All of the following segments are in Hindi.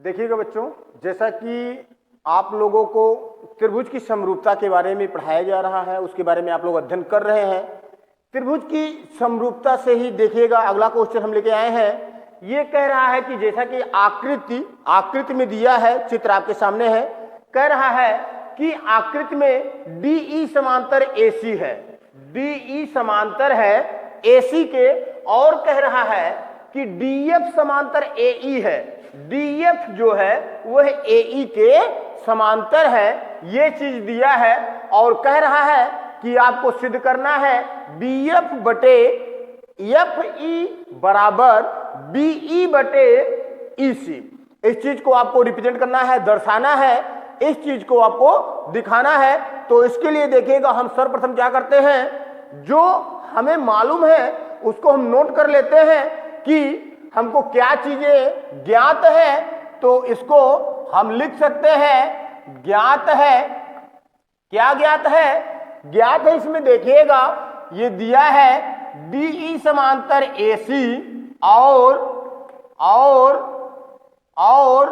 देखिएगा बच्चों, जैसा कि आप लोगों को त्रिभुज की समरूपता के बारे में पढ़ाया जा रहा है, उसके बारे में आप लोग अध्ययन कर रहे हैं। त्रिभुज की समरूपता से ही देखिएगा अगला क्वेश्चन हम लेके आए हैं। ये कह रहा है कि जैसा कि आकृति में दिया है, चित्र आपके सामने है, कह रहा है कि आकृति में DE समांतर AC है, DE समांतर है AC के, और कह रहा है कि DF समांतर AE है, DF जो है वह AE के समांतर है। ये चीज दिया है और कह रहा है कि आपको सिद्ध करना है BF बटे FE बराबर BE बटे EC। इस चीज को आपको रिप्रेजेंट करना है, दर्शाना है, इस चीज को आपको दिखाना है। तो इसके लिए देखिएगा हम सर्वप्रथम क्या करते हैं, जो हमें मालूम है उसको हम नोट कर लेते हैं कि हमको क्या चीजें ज्ञात है। तो इसको हम लिख सकते हैं ज्ञात है। क्या ज्ञात है? ज्ञात है इसमें देखिएगा ये दिया है DE समांतर AC और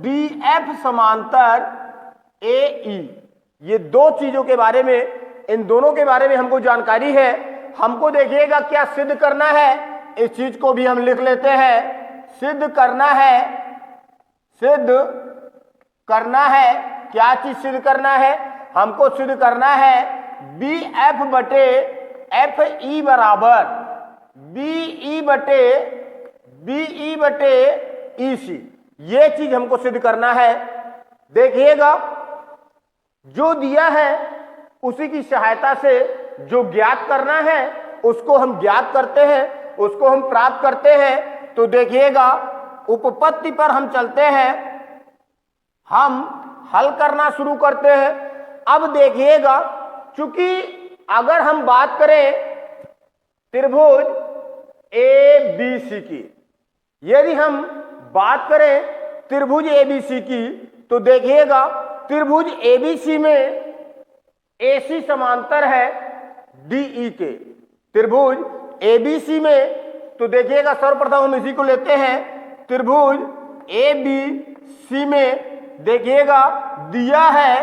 DF समांतर AE। ये दो चीजों के बारे में, इन दोनों के बारे में हमको जानकारी है। हमको देखिएगा क्या सिद्ध करना है, इस चीज को भी हम लिख लेते हैं। सिद्ध करना है, क्या चीज सिद्ध करना है? हमको सिद्ध करना है BF बटे FE बराबर BE बटे EC। ये चीज हमको सिद्ध करना है। देखिएगा जो दिया है उसी की सहायता से जो ज्ञात करना है उसको हम ज्ञात करते हैं, उसको हम प्राप्त करते हैं। तो देखिएगा उपपत्ति पर हम चलते हैं, हम हल करना शुरू करते हैं। अब देखिएगा, चूंकि अगर हम बात करें त्रिभुज ABC की, यदि हम बात करें त्रिभुज ABC की, तो देखिएगा त्रिभुज ABC में AC समांतर है DE के। त्रिभुज ABC में तो देखिएगा सर्वप्रथम हम इसी को लेते हैं। त्रिभुज ABC में देखिएगा दिया है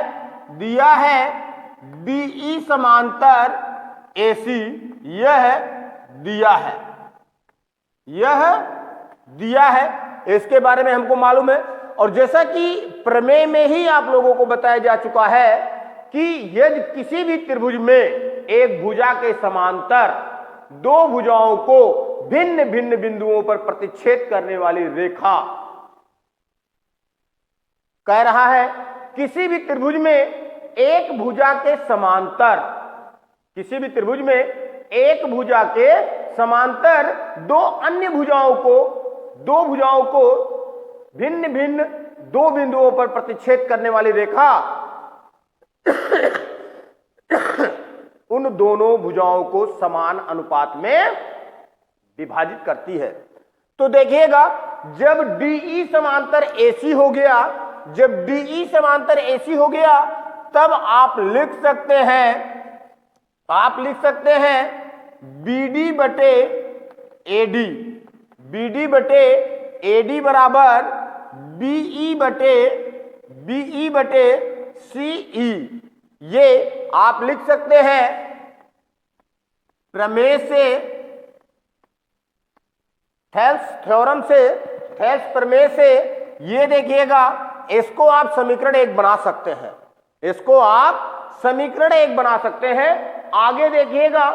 DE समांतर AC, यह दिया है, इसके बारे में हमको मालूम है। और जैसा कि प्रमेय में ही आप लोगों को बताया जा चुका है कि यदि किसी भी त्रिभुज में एक भुजा के समांतर दो भुजाओं को भिन्न भिन्न बिंदुओं पर प्रतिच्छेद करने वाली रेखा, कह रहा है किसी भी त्रिभुज में एक भुजा के समांतर, किसी भी त्रिभुज में एक भुजा के समांतर दो अन्य भुजाओं को भिन्न भिन्न दो बिंदुओं पर प्रतिच्छेद करने वाली रेखा उन दोनों भुजाओं को समान अनुपात में विभाजित करती है। तो देखिएगा जब DE समांतर AC हो गया, तब आप लिख सकते हैं BD बटे AD बराबर BE बटे CE। ये आप लिख सकते हैं प्रमेय से, थेल्स प्रमेय से। ये देखिएगा इसको आप समीकरण 1 बना सकते हैं, आगे देखिएगा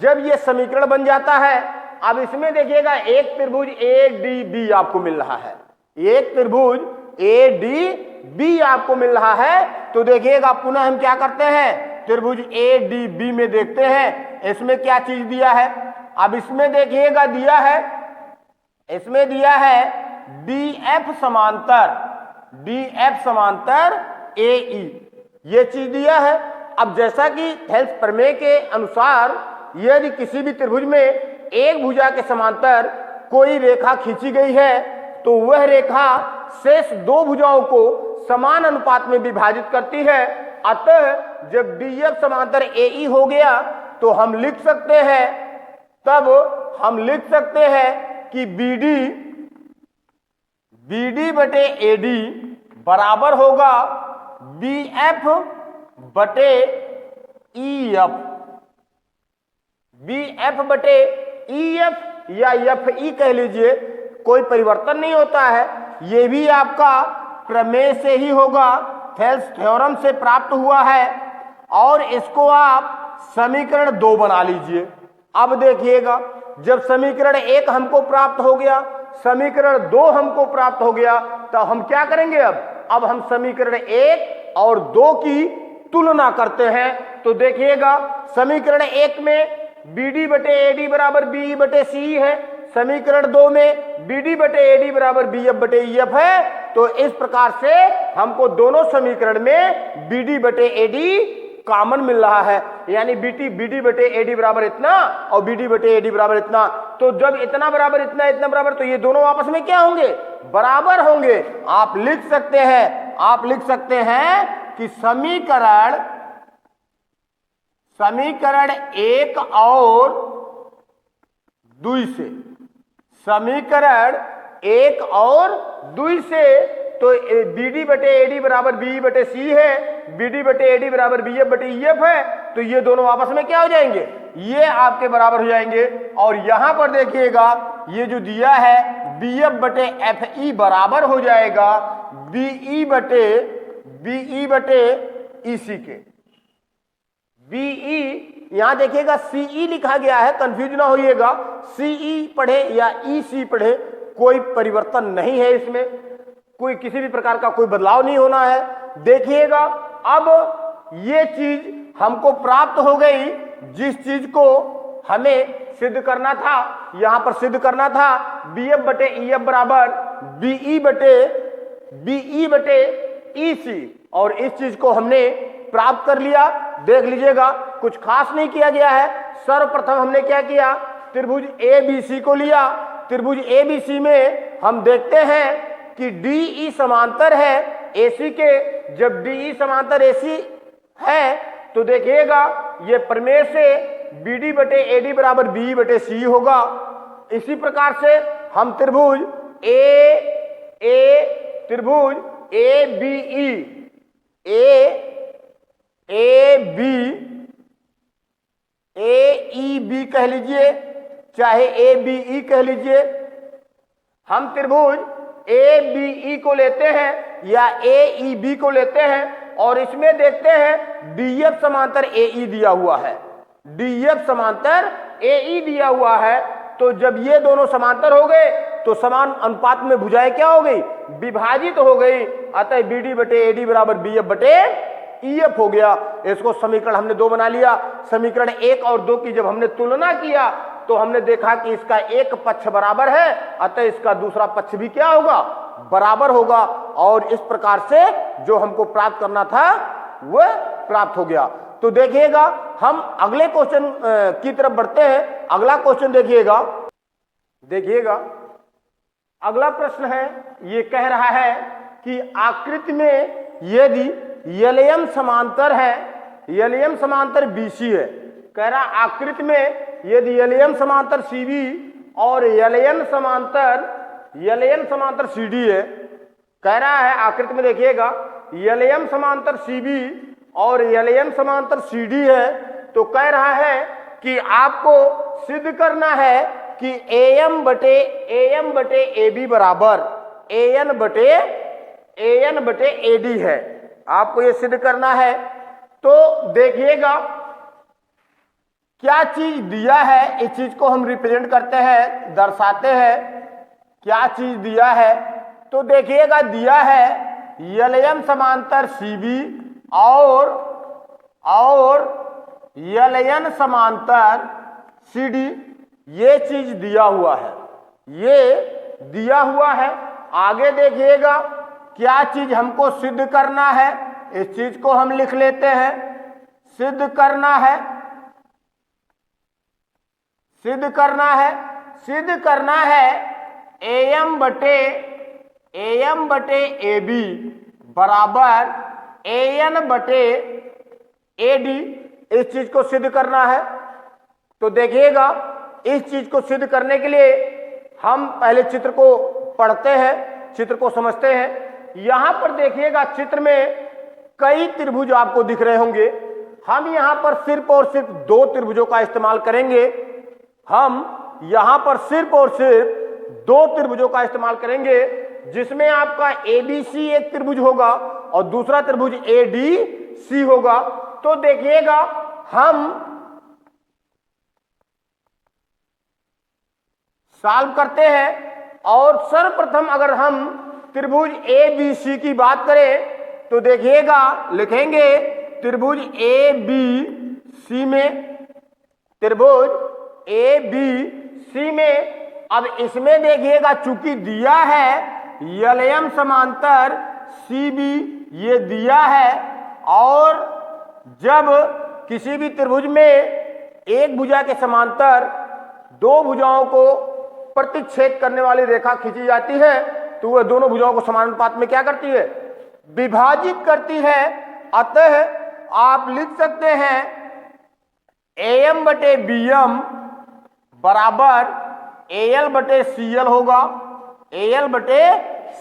जब ये समीकरण बन जाता है, अब इसमें देखिएगा एक त्रिभुज ADB आपको मिल रहा है, एक त्रिभुज ADB आपको मिल रहा है। तो देखिएगा पुनः हम क्या करते हैं, त्रिभुज ADB में देखते हैं इसमें क्या चीज दिया है। अब इसमें देखिएगा इसमें दिया है DF समांतर AE, ये चीज दिया है। अब जैसा कि थेल्स प्रमेय के अनुसार यदि किसी भी त्रिभुज में एक भुजा के समांतर कोई रेखा खींची गई है, तो वह रेखा शेष दो भुजाओं को समान अनुपात में विभाजित करती है। अतः जब DF समांतर AE हो गया तो हम लिख सकते हैं कि BD बटे AD बराबर होगा BF बटे EF। BF बटे EF या FE कह लीजिए, कोई परिवर्तन नहीं होता है। ये भी आपका प्रमेय से ही होगा, थेल्स थ्योरम से प्राप्त हुआ है। और इसको आप समीकरण 2 बना लीजिए। अब देखिएगा, जब समीकरण 1 हमको प्राप्त हो गया, समीकरण 2 हमको प्राप्त हो गया, तो हम क्या करेंगे? अब हम समीकरण 1 और 2 की तुलना करते हैं। तो देखिएगा, समीकरण 1 में BD बटे AD बराबर BE बटे CE है, समीकरण 2 में BD बटे AD बराबर BF बटे EF है। तो इस प्रकार से हमको दोनों समीकरण में BD बटे AD कॉमन मिल रहा है, यानी BD बटे AD बराबर इतना और BD बटे AD बराबर इतना। तो जब इतना बराबर इतना, इतना बराबर, तो ये दोनों आपस में क्या होंगे? बराबर होंगे। आप लिख सकते हैं कि समीकरण 1 और 2 से, समीकरण 1 और 2 से तो BD बटे AD बराबर BE बटे C है, BD बटे AD बराबर BF बटे EF है। तो ये दोनों आपस में क्या हो जाएंगे? ये आपके बराबर हो जाएंगे। और यहां पर देखिएगा, ये जो दिया है BF बटे FE बराबर हो जाएगा BE बटे EC के। BE यहां देखिएगा CE लिखा गया है, कंफ्यूज ना होइएगा। CE पढ़े या EC पढ़े, कोई परिवर्तन नहीं है इसमें, कोई किसी भी प्रकार का कोई बदलाव नहीं होना है। देखिएगा, अब ये चीज हमको प्राप्त हो गई, जिस चीज को हमें सिद्ध करना था, यहां पर सिद्ध करना था BF बटे EF बराबर BE बटे EC, और इस चीज को हमने प्राप्त कर लिया। देख लीजिएगा, कुछ खास नहीं किया गया है। सर्वप्रथम हमने क्या किया? त्रिभुज ABC को लिया। त्रिभुज ABC में हम देखते हैं कि DE समांतर है AC के। जब DE समांतर AC है तो देखिएगा, ये प्रमेय से BD बटे AD बराबर BE बटे C होगा। इसी प्रकार से हम त्रिभुज AEB कह लीजिए, चाहे ABE कह लीजिए, हम त्रिभुज ABE को लेते हैं या AEB को लेते हैं, और इसमें देखते हैं DF समांतर AE दिया हुआ है, DF समांतर AE दिया हुआ है। तो जब ये दोनों समांतर हो गए तो समान अनुपात में भुजाएं क्या हो गई? विभाजित हो गई। अतः BD बटे AD बराबर BF बटे EF हो गया। इसको समीकरण हमने 2 बना लिया। समीकरण 1 और 2 की जब हमने तुलना किया तो हमने देखा कि इसका एक पक्ष बराबर है, अतः इसका दूसरा पक्ष भी क्या होगा? बराबर होगा। और इस प्रकार से जो हमको प्राप्त करना था वह प्राप्त हो गया। तो देखिएगा, हम अगले क्वेश्चन की तरफ बढ़ते हैं। अगला क्वेश्चन देखिएगा, अगला प्रश्न है, ये कह रहा है कि आकृति में यदि LM समांतर है, LM समांतर BC है, कह रहा आकृति में यदि LM समांतर CB और LN समांतर CD है, कह रहा है आकृति में देखिएगा LM समांतर CB और LN समांतर CD है, तो कह रहा है कि आपको सिद्ध करना है कि AM बटे AB बराबर AN बटे AD है। आपको ये सिद्ध करना है। तो देखिएगा, क्या चीज दिया है, इस चीज को हम रिप्रेजेंट करते हैं, दर्शाते हैं। क्या चीज दिया है? तो देखिएगा, दिया है LM समांतर CB और LN समांतर CD, ये चीज दिया हुआ है, ये दिया हुआ है। आगे देखिएगा, क्या चीज हमको सिद्ध करना है, इस चीज को हम लिख लेते हैं। सिद्ध करना है AM बटे AB बराबर AN बटे AD, इस चीज को सिद्ध करना है। तो देखिएगा, इस चीज को सिद्ध करने के लिए हम पहले चित्र को पढ़ते हैं। चित्र को समझते हैं। यहां पर देखिएगा चित्र में कई त्रिभुज आपको दिख रहे होंगे। हम यहां पर सिर्फ और सिर्फ दो त्रिभुजों का इस्तेमाल करेंगे। हम यहां पर सिर्फ और सिर्फ दो त्रिभुजों का इस्तेमाल करेंगे, जिसमें आपका ABC एक त्रिभुज होगा और दूसरा त्रिभुज ADC होगा। तो देखिएगा हम सॉल्व करते हैं और सर्वप्रथम अगर हम त्रिभुज ABC की बात करें तो देखिएगा लिखेंगे त्रिभुज ABC में, त्रिभुज ABC में। अब इसमें देखिएगा चूंकि दिया है LM समांतर CB ये दिया है, और जब किसी भी त्रिभुज में एक भुजा के समांतर दो भुजाओं को प्रतिच्छेद करने वाली रेखा खींची जाती है तो वह दोनों भुजाओं को समानुपात में क्या करती है, विभाजित करती है। अतः आप लिख सकते हैं AM बटे BM बराबर AL बटे CL होगा। AL बटे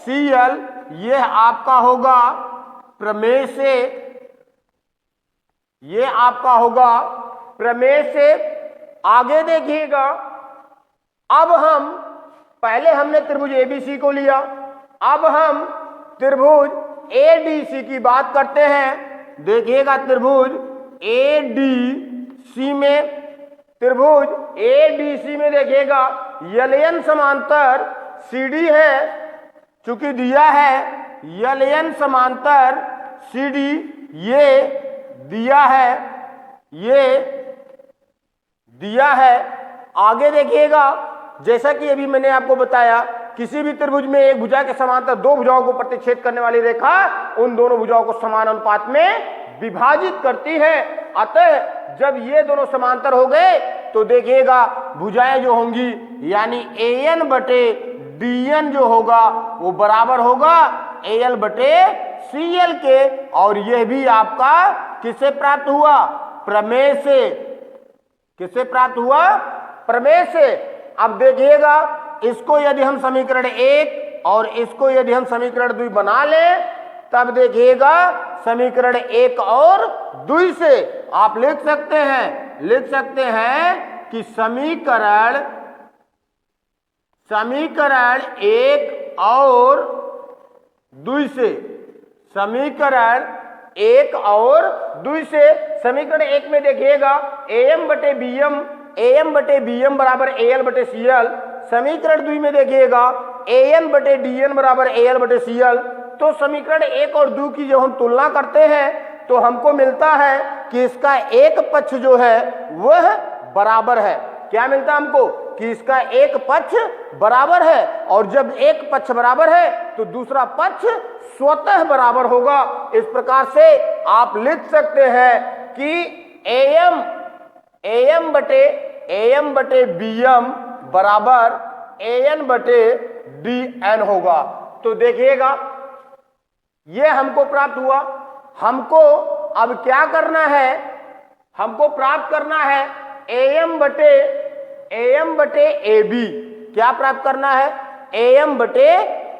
CL यह आपका होगा प्रमेय से, यह आपका होगा प्रमेय से। आगे देखिएगा, अब हम पहले हमने त्रिभुज ABC को लिया, अब हम त्रिभुज ADC की बात करते हैं। देखिएगा त्रिभुज ADC में, त्रिभुज ADC में देखिएगा LN समांतर CD है, चूंकि दिया है LN समांतर CD ये दिया है, ये दिया है। आगे देखिएगा, जैसा कि अभी मैंने आपको बताया, किसी भी त्रिभुज में एक भुजा के समांतर दो भुजाओं को प्रतिच्छेद करने वाली रेखा उन दोनों भुजाओं को समान अनुपात में विभाजित करती है। अतः जब ये दोनों समांतर हो गए तो देखिएगा भुजाएं जो होंगी यानी AN बटे DN जो होगा वो बराबर होगा AL बटे CL के, और यह भी आपका किससे प्राप्त हुआ, प्रमेय से। किससे प्राप्त हुआ, प्रमेय से। अब देखिएगा इसको यदि हम समीकरण 1 और इसको यदि हम समीकरण 2 बना लें, तब देखिएगा समीकरण 1 और 2 से आप लिख सकते हैं कि समीकरण 1 और 2 से, समीकरण 1 और 2 से, समीकरण 1 में देखिएगा AM बटे BM बराबर AL बटे CL। समीकरण 2 में देखिएगा AN बटे DN बराबर AL बटे CL। तो समीकरण 1 और 2 की जब हम तुलना करते हैं तो हमको मिलता है कि इसका एक पक्ष जो है वह बराबर है। क्या मिलता है हमको, कि इसका एक पक्ष बराबर है, और जब एक पक्ष बराबर है तो दूसरा पक्ष स्वतः बराबर होगा। इस प्रकार से आप लिख सकते हैं कि AM बटे BM बराबर AN बटे DN होगा। तो देखिएगा यह हमको प्राप्त हुआ। हमको अब क्या करना है, हमको प्राप्त करना है AM बटे AB। क्या प्राप्त करना है, AM बटे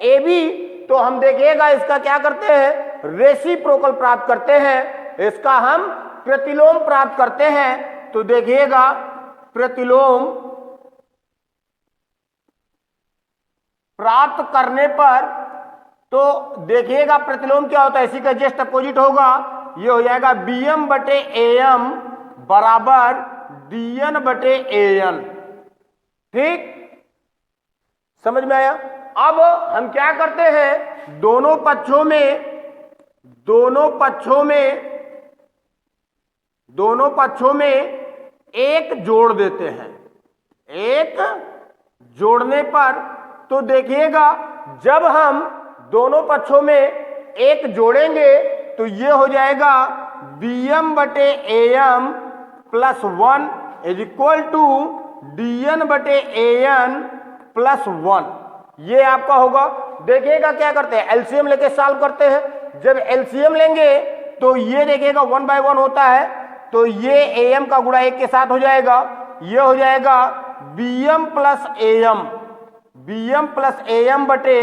AB। तो हम देखिएगा इसका क्या करते हैं, रेसिप्रोकल प्राप्त करते हैं, इसका हम प्रतिलोम प्राप्त करते हैं। तो देखिएगा प्रतिलोम प्राप्त करने पर, तो देखिएगा प्रतिलोम क्या होता है, इसी का जस्ट अपोजिट होगा। ये हो जाएगा BM बटे AM बराबर DN बटे AN। ठीक, समझ में आया। अब हम क्या करते हैं, दोनों पक्षों में एक जोड़ देते हैं। एक जोड़ने पर तो देखिएगा जब हम दोनों पक्षों में एक जोड़ेंगे तो ये हो जाएगा BM बटे AM plus 1 is equal to DN बटे AN प्लस 1। ये आपका होगा। देखिएगा क्या करते हैं, एलसीएम लेके सॉल्व करते हैं। जब एलसीएम लेंगे तो ये देखिएगा 1 बाय 1 होता है, तो ये AM का गुणा 1 के साथ हो जाएगा। ये हो जाएगा BM प्लस AM बटे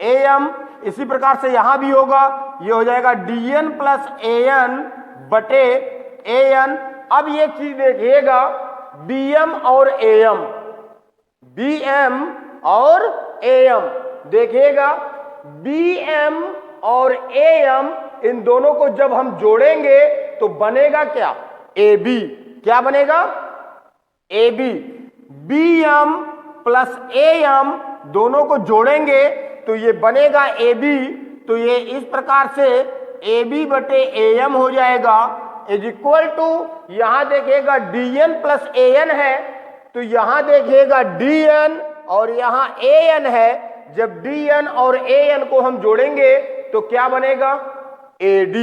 एम। इसी प्रकार से यहां भी होगा, ये हो जाएगा dn प्लस an बटे an। अब ये चीज देखिएगा bm और am, bm और am देखिएगा, bm और am इन दोनों को जब हम जोड़ेंगे तो बनेगा क्या, ab। क्या बनेगा, ab। bm प्लस am दोनों को जोड़ेंगे तो ये बनेगा ab। तो ये इस प्रकार से ab बटे am हो जाएगा, इज इक्वल टू, यहां देखिएगा dn प्लस an है तो यहां देखिएगा dn और यहां an है। जब dn और an को हम जोड़ेंगे तो क्या बनेगा, ad।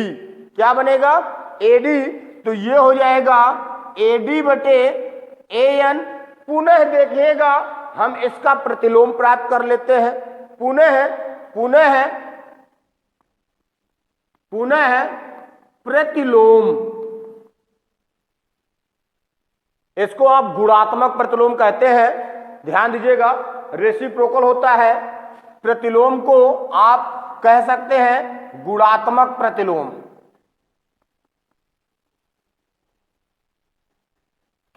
क्या बनेगा, ad। तो ये हो जाएगा ad बटे an। पुनः देखिएगा हम इसका प्रतिलोम प्राप्त कर लेते हैं। पुनः प्रतिलोम, इसको आप गुणात्मक प्रतिलोम कहते हैं। ध्यान दीजिएगा, रेसिप्रोकल होता है, प्रतिलोम को आप कह सकते हैं गुणात्मक प्रतिलोम।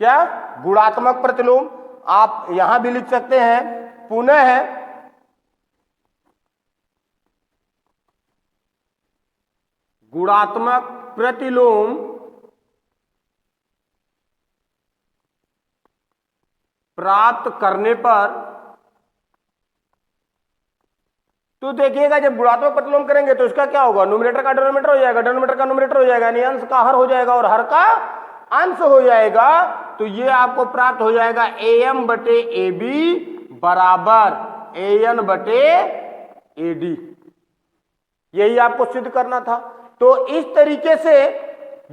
क्या, गुणात्मक प्रतिलोम आप यहां भी लिख सकते हैं। पुनः गुणात्मक प्रतिलोम प्राप्त करने पर, तो देखिएगा जब गुणात्मक प्रतिलोम करेंगे तो इसका क्या होगा, न्यूमरेटर का डिनोमिनेटर हो जाएगा, डिनोमिनेटर का न्यूमरेटर हो जाएगा, यानी अंश का हर हो जाएगा और हर का अंश हो जाएगा। तो ये आपको प्राप्त हो जाएगा am बटे ab बराबर an बटे ad। यही आपको सिद्ध करना था। तो इस तरीके से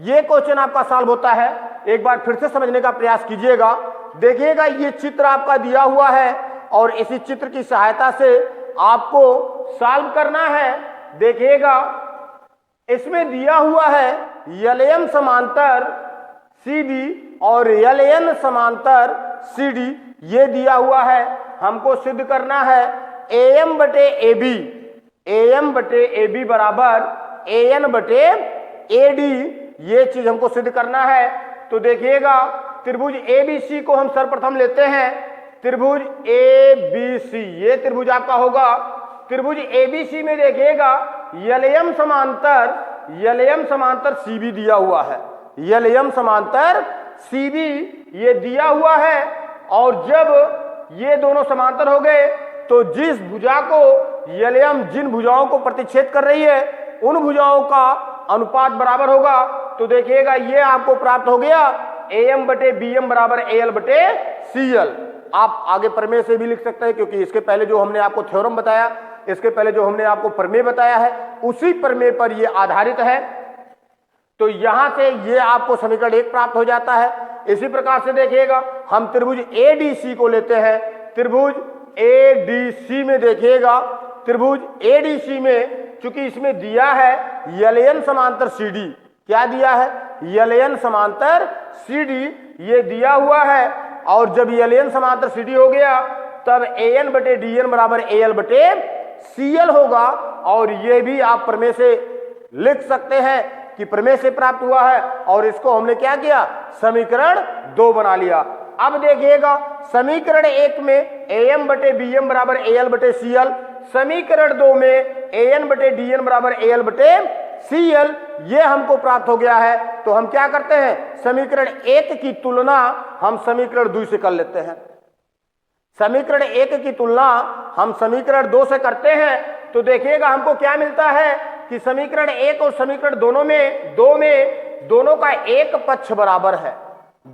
ये क्वेश्चन आपका सॉल्व होता है। एक बार फिर से समझने का प्रयास कीजिएगा। देखिएगा ये चित्र आपका दिया हुआ है और इसी चित्र की सहायता से आपको सॉल्व करना है। देखिएगा इसमें दिया हुआ है LM समांतर CD और LN समांतर CD, ये दिया हुआ है। हमको सिद्ध करना है AM बटे AB बराबर AN बटे AD, ये चीज हमको सिद्ध करना है। तो देखिएगा त्रिभुज ABC को हम सर्वप्रथम लेते हैं। त्रिभुज ABC, ये त्रिभुज आपका होगा। त्रिभुज ABC में देखिएगा LM समांतर CB दिया हुआ है। LM समांतर CB ये दिया हुआ है। और जब ये दोनों समांतर हो गए तो जिस भुजा को LM जिन भुजाओं को प्रतिच्छेद कर रही है उन भुजाओं का अनुपात बराबर होगा। तो देखिएगा ये आपको प्राप्त हो गया AM बटे BM बराबर AL बटे CL। आप आगे प्रमेय से भी लिख सकते हैं, क्योंकि इसके पहले जो हमने आपको थ्योरम बताया, इसके पहले जो हमने आपको प्रमेय बताया है, उसी प्रमेय पर ये आधारित है। तो यहां से ये आपको समीकरण 1 प्राप्त हो जाता है। इसी प्रकार से देखिएगा हम त्रिभुज ADC को लेते हैं। त्रिभुज ADC में देखिएगा, त्रिभुज ADC में चूंकि इसमें दिया है LN समांतर CD, क्या दिया है, LN समांतर CD ये दिया हुआ है। और जब LN समांतर CD हो गया तब AN बटे DN बराबर AL बटे CL होगा। और ये भी आप प्रमेय से लिख सकते हैं कि प्रमेय से प्राप्त हुआ है। और इसको हमने क्या किया, समीकरण 2 बना लिया। अब देखिएगा समीकरण 1 में AM बटे BM बराबर AL बटे CL, समीकरण 2 में AN बटे DN बराबर AL बटे CL, ये हमको प्राप्त हो गया है। तो हम क्या करते हैं, समीकरण 1 की तुलना हम समीकरण 2 से कर लेते हैं। समीकरण 1 की तुलना हम समीकरण 2 से करते हैं तो देखिएगा हमको क्या मिलता है कि समीकरण 1 और समीकरण दोनों का एक पक्ष बराबर है।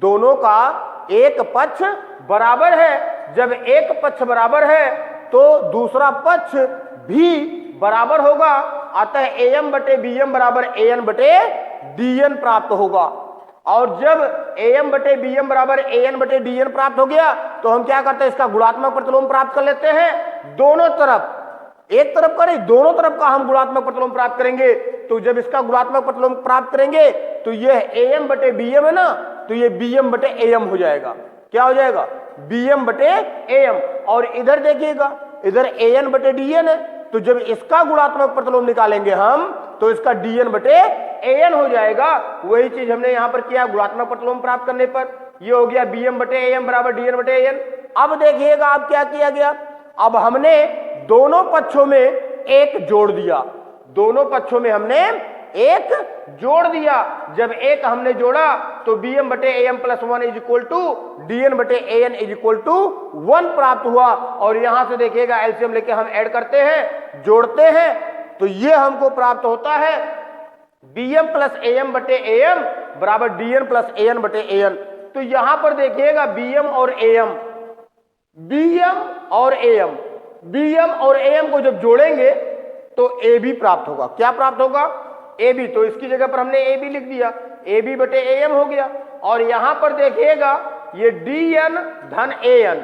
दोनों का एक पक्ष बराबर है। जब एक पक्ष बराबर है तो दूसरा पक्ष भी बराबर होगा। अतः AM बटे BM बराबर AN बटे DN प्राप्त होगा। और जब AM बटे BM बराबर AN बटे DN प्राप्त हो गया तो हम क्या करते हैं, इसका गुणात्मक प्रतिलोम प्राप्त कर लेते हैं। दोनों तरफ, एक तरफ करें, दोनों तरफ का हम गुणात्मक प्रतिलोम प्राप्त करेंगे। तो जब इसका गुणात्मक प्रतिलोम प्राप्त करेंगे तो यह AM बटे BM है ना, तो ये BM बटे AM हो जाएगा। क्या हो जाएगा, BM बटे AM। और इधर देखिएगा, इधर AN बटे DN है तो जब इसका गुणात्मक प्रतिलोम निकालेंगे हम तो इसका dn बटे an हो जाएगा। वही चीज हमने यहां पर किया गुणात्मक प्रतिलोम प्राप्त करने पर। ये हो गया bm बटे am बराबर dn बटे an। अब देखिएगा अब क्या किया गया, अब हमने दोनों पक्षों में एक जोड़ दिया, दोनों पक्षों में हमने एक जोड़ दिया। जब एक हमने जोड़ा तो bm बटे am plus 1 is equal to dn बटे an इज इक्वल टू 1 प्राप्त हुआ। और यहां से देखिएगा एलसीएम लेके हम ऐड करते हैं, जोड़ते हैं, तो ये हमको प्राप्त होता है bm प्लस am बटे am बराबर dn प्लस an बटे an। तो यहां पर देखिएगा bm और am, bm और am को जब जोड़ेंगे तो ab प्राप्त होगा। क्या प्राप्त होगा? ab। तो इसकी जगह पर हमने ab लिख दिया, ab बटे am हो गया। और यहां पर देखिएगा ये dn धन an,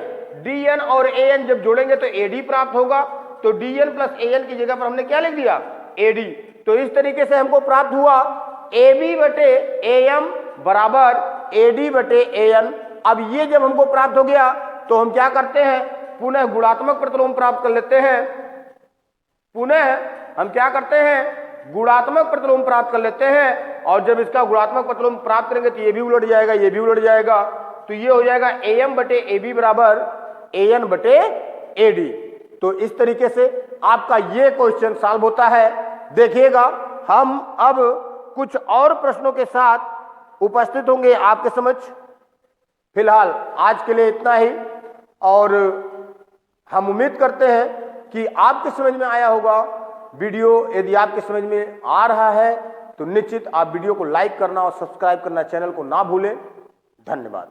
dn और an जब जोड़ेंगे तो ad प्राप्त होगा। तो dn प्लस an की जगह पर हमने क्या लिख दिया? ad। तो इस तरीके से हमको प्राप्त हुआ ab बटे am बराबर ad बटे an। अब ये जब हमको प्राप्त हो गया तो हम क्या करते हैं, पुनः गुणात्मक प्रतिलोम प्राप्त कर लेते हैं। पुनः हम क्या करते हैं, गुणात्मक प्रतिलोम प्राप्त कर लेते हैं। और जब इसका गुणात्मक प्रतिलोम प्राप्त करेंगे तो ये भी उलट जाएगा, ये भी उलट जाएगा। तो ये हो जाएगा am बटे ab बराबर an बटे ad। तो इस तरीके से आपका ये क्वेश्चन सॉल्व होता है। देखिएगा हम अब कुछ और प्रश्नों के साथ उपस्थित होंगे आपके समझ। फिलहाल आज के लिए इतना ही, और हम उम्मीद करते हैं कि आपके समझ में आया होगा वीडियो। यदि आपके समझ में आ रहा है तो निश्चित आप वीडियो को लाइक करना और सब्सक्राइब करना चैनल को ना भूलें। धन्यवाद।